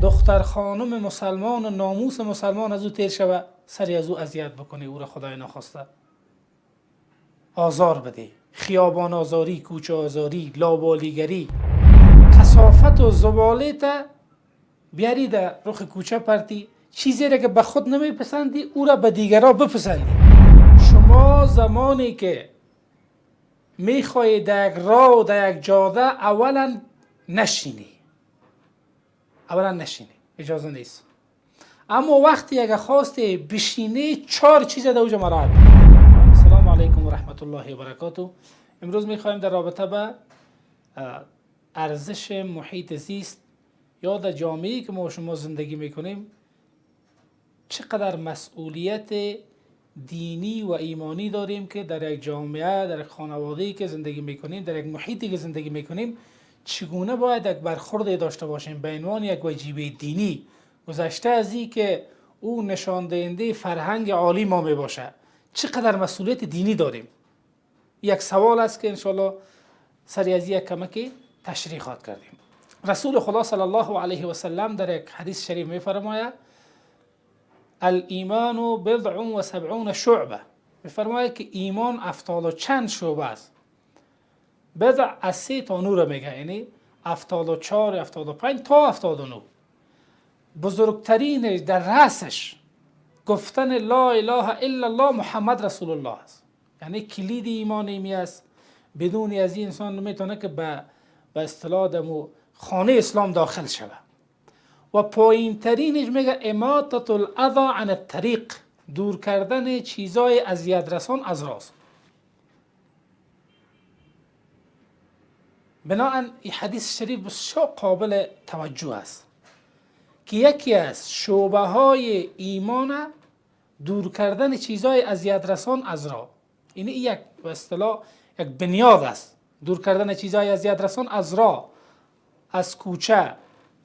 دختر خانم مسلمان و ناموس مسلمان از او تیر شوه، سری از او اذیت بکنی، او را خدای نخواسته آزار بده، خیابان آزاری، کوچه آزاری، لابالیگری، کثافت و زباله تا بیاری در رخ کوچه پرتی، چیزی را که به خود نمیپسندی او را به دیگران بپسندی. شما زمانی که میخوایی در یک راه و در یک جاده اولا نشینی، اجازه نیست. اما وقتی اگه خواستی بشینی 4 چیز در اوجا مراعات. السلام علیکم و رحمت الله و برکاته. امروز میخوایم در رابطه به ارزش محیط زیست یا در جامعه‌ای که ما شما زندگی میکنیم چقدر مسئولیت دینی و ایمانی داریم که در یک جامعه، در یک خانواده‌ای که زندگی میکنیم، در یک محیطی که زندگی میکنیم چگونه باید یک برخورد داشته باشیم به عنوان یک وجیبه دینی، گذشته از این که او نشان دهنده فرهنگ عالی ما می باشه. چقدر مسئولیت دینی داریم؟ یک سوال است که انشاءالله سری از یک کمکی تشریحات کردیم. رسول خدا صلی الله علیه و سلم در یک حدیث شریف می فرماید الایمان بضع و 70 شعبه، می فرماید که ایمان 70 و چند شعبه است. بضع از 3 تا 9 میگه، یعنی 74 75 تا 79. بزرگترینش در رأسش گفتن لا اله الا الله محمد رسول الله است، یعنی کلید ایمان ایمی است. بدون از این انسان نمیتونه که به اصطلاح دمو خانه اسلام داخل شود. و پایین ترینش میگه اماطة الاذى عن الطریق، دور کردن چیزای اذیت رسان از راست. بنابراین این حدیث شریف بسیار قابل توجه است که یکی از شعبه های ایمان دور کردن چیزهای اذیت رسان از راه. این یک به اصطلاح یک بنیاد است، دور کردن چیزهای اذیت رسان از راه، از کوچه،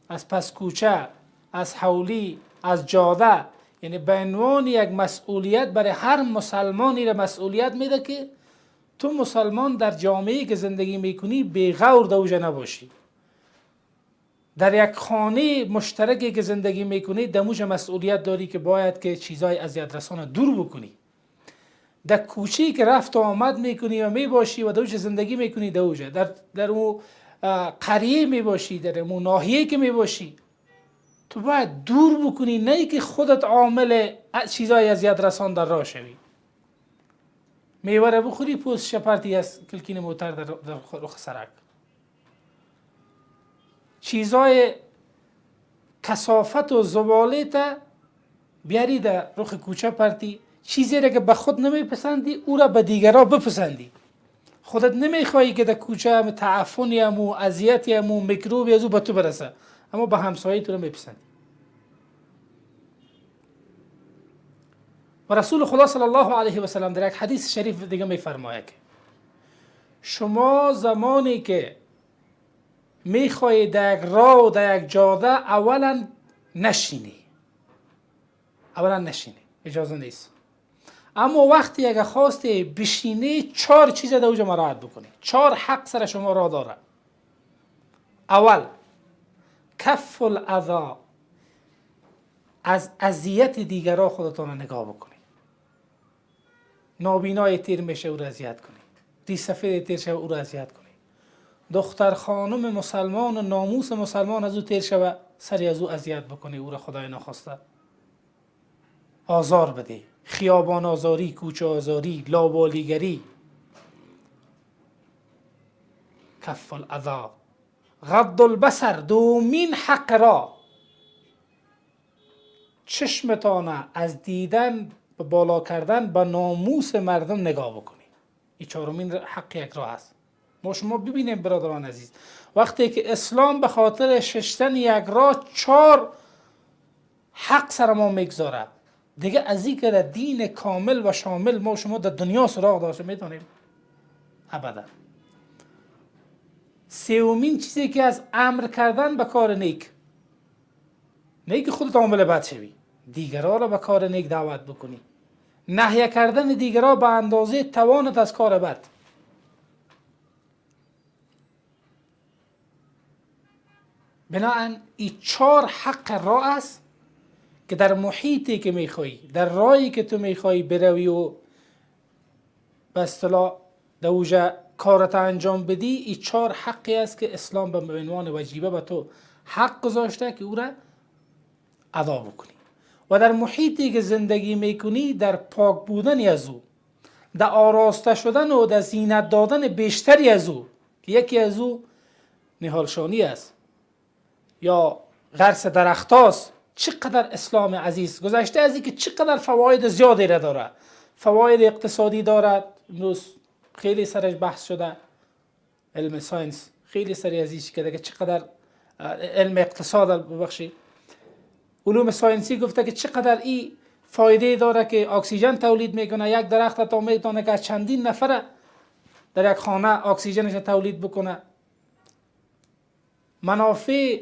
از پس کوچه، از حولی، از جاده. یعنی به عنوان یک مسئولیت برای هر مسلمانی را مسئولیت میده که تو مسلمان در جامعه‌ای که زندگی میکنی بی‌غور در اوجا نباشی. در یک خانه مشترکی که زندگی میکنی دموج مسئولیت داری که باید که چیزای اذیت رسان دور بکنی. در کوچه‌ای که رفت و آمد میکنی و میباشی و دوج زندگی میکنی دوجه، در اون قریه میباشی، در اون ناحیه‌ای که میباشی، تو باید دور بکنی، نه که خودت عامل چیزای اذیت رسان در راه شوی. میوه بخوری پوست شپرتی از کلکین موتر در رخ سرک. چیزای کثافت و زباله تا بیاری در رخ کوچه پرتی، چیزی را که به خود نمیپسندی او را به دیگران بپسندی. خودت نمیخوایی که در کوچه هم تعفنی هم و اذیتی هم و میکروبی از او به تو برسه، اما به همسایه تو نمیپسندی. و رسول خدا صلی الله علیه و سلم در یک حدیث شریف دیگه میفرماید که شما زمانی که میخوایی در یک راه و در یک جاده اولا نشینی، اجازه نیست. اما وقتی اگه خواستی بشینی 4 چیز در اوجا مراعات بکنی. 4 حق سر شما را داره. اول کف الاذی، از اذیت دیگران خودتون نگاه بکنی. نابینای تیر میشه او را اذیت کنی، ریسفید تیر شوه او را اذیت کنی، دختر خانم مسلمان و ناموس مسلمان از او تیر شوه، سری از او اذیت بکنی، او را خدای نخواسته آزار بده، خیابان آزاری، کوچه آزاری، لابالیگری. کف الاذی. غض البصر، دومین حق را چشمتانه از دیدن به بالا کردن به ناموس مردم نگاه بکنی. این 4مین حق یک راه است. ما شما ببینیم برادران عزیز، وقتی که اسلام به خاطر ششتن یک راه 4 حق سر ما میگذاره، دیگه از این که در دین کامل و شامل ما شما در دنیا سراغ داشته میتونیم؟ ابدا. 3مین چیزی که از امر کردن به کار نیک، نه که خودت عامل بد شوی، دیگران را به کار نیک دعوت بکنی. نهی کردن دیگران به اندازه توانت از کار بد. بنابراین این 4 حق راه است که در محیطی که میخوایی، در راهی که تو میخوایی بروی و به اصطلاح در اوجه کارت انجام بدی، این 4 حقی است که اسلام به عنوان وجیبه به تو حق گذاشته که او را ادا بکنی. و در محیطی که زندگی میکنی در پاک بودن از او، در آراسته شدن و در زینت دادن بیشتری از او که یکی از او نهالشانی است یا غرس درخت است. چقدر اسلام عزیز گذشته از این که چقدر فواید زیادی را داره. فواید اقتصادی دارد، امروز خیلی سرش بحث شده، علم ساینس خیلی سری ازیش کرده که چقدر علم اقتصاد ببخشید علوم ساینسی گفته که چقدر این فایده داره که اکسیژن تولید میکنه. یک درخت تا میتونه که چندین نفر در یک خانه اکسیژنش تولید بکنه. منافع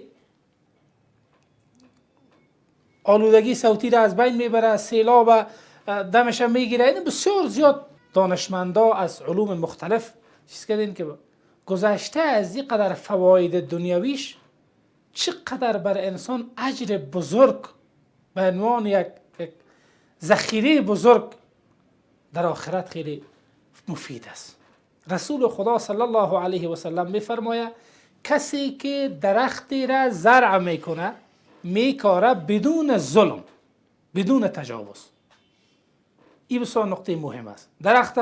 آلودگی صوتی را از بین میبره، سیلاب دمش میگیره. این بسیار زیاد دانشمندا از علوم مختلف چیز کردین که گذشته از این قدر فواید دنیویش چقدر بر انسان اجر بزرگ به عنوان یک ذخیره بزرگ در آخرت خیلی مفید است. رسول خدا صلی الله علیه و سلم میفرماید کسی که درختی را زرع میکنه میکاره بدون ظلم، بدون تجاوز. این بسیار نقطه مهم است. درخت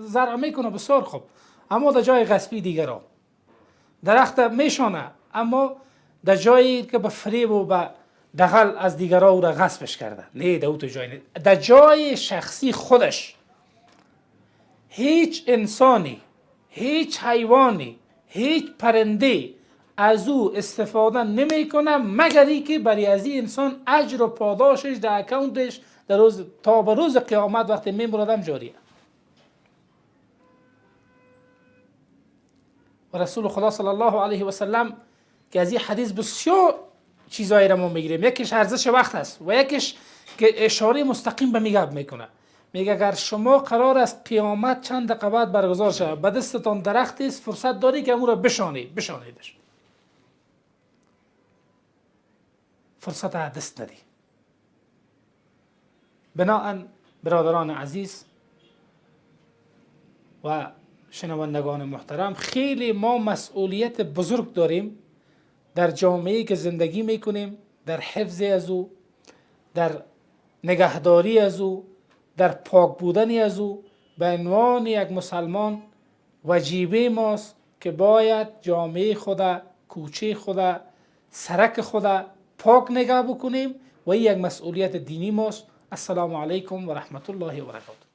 زرع میکنه بسیار خوب، اما در جای غصبی دیگران. درخت میشانه اما در جایی که به فریب و به دغل از دیگران او را غصبش کرده. نه، در او تو جای نه. در جای شخصی خودش هیچ انسانی، هیچ حیوانی، هیچ پرنده از او استفاده نمیکنه مگر اینکه برای از این انسان اجر و پاداشش در اکاونتش در روز تا به روز قیامت وقتی میمردم جاریه. و رسول خدا صلی الله علیه و سلم که از این حدیث بسیار چیزایی را ما میگیریم. یکیش ارزش وقت است و یکیش که اشاره مستقیم به میگه میکنه. میگه اگر شما قرار است قیامت چند دقیقه بعد برگزار شود، به دستتان درختی است، فرصت داری که امو را بشانیدش. فرصت دست ندی. بناهن برادران عزیز و شنوندگان محترم، خیلی ما مسئولیت بزرگ داریم در جامعه‌ای که زندگی میکنیم، در حفظ از او، در نگهداری از او، در پاک بودن از او. به عنوان یک مسلمان وجیبه ماست که باید جامعه خدا، کوچه خدا، سرک خدا پاک نگاه بکنیم و این یک مسئولیت دینی ماست. السلام علیکم و رحمت الله و برکاته.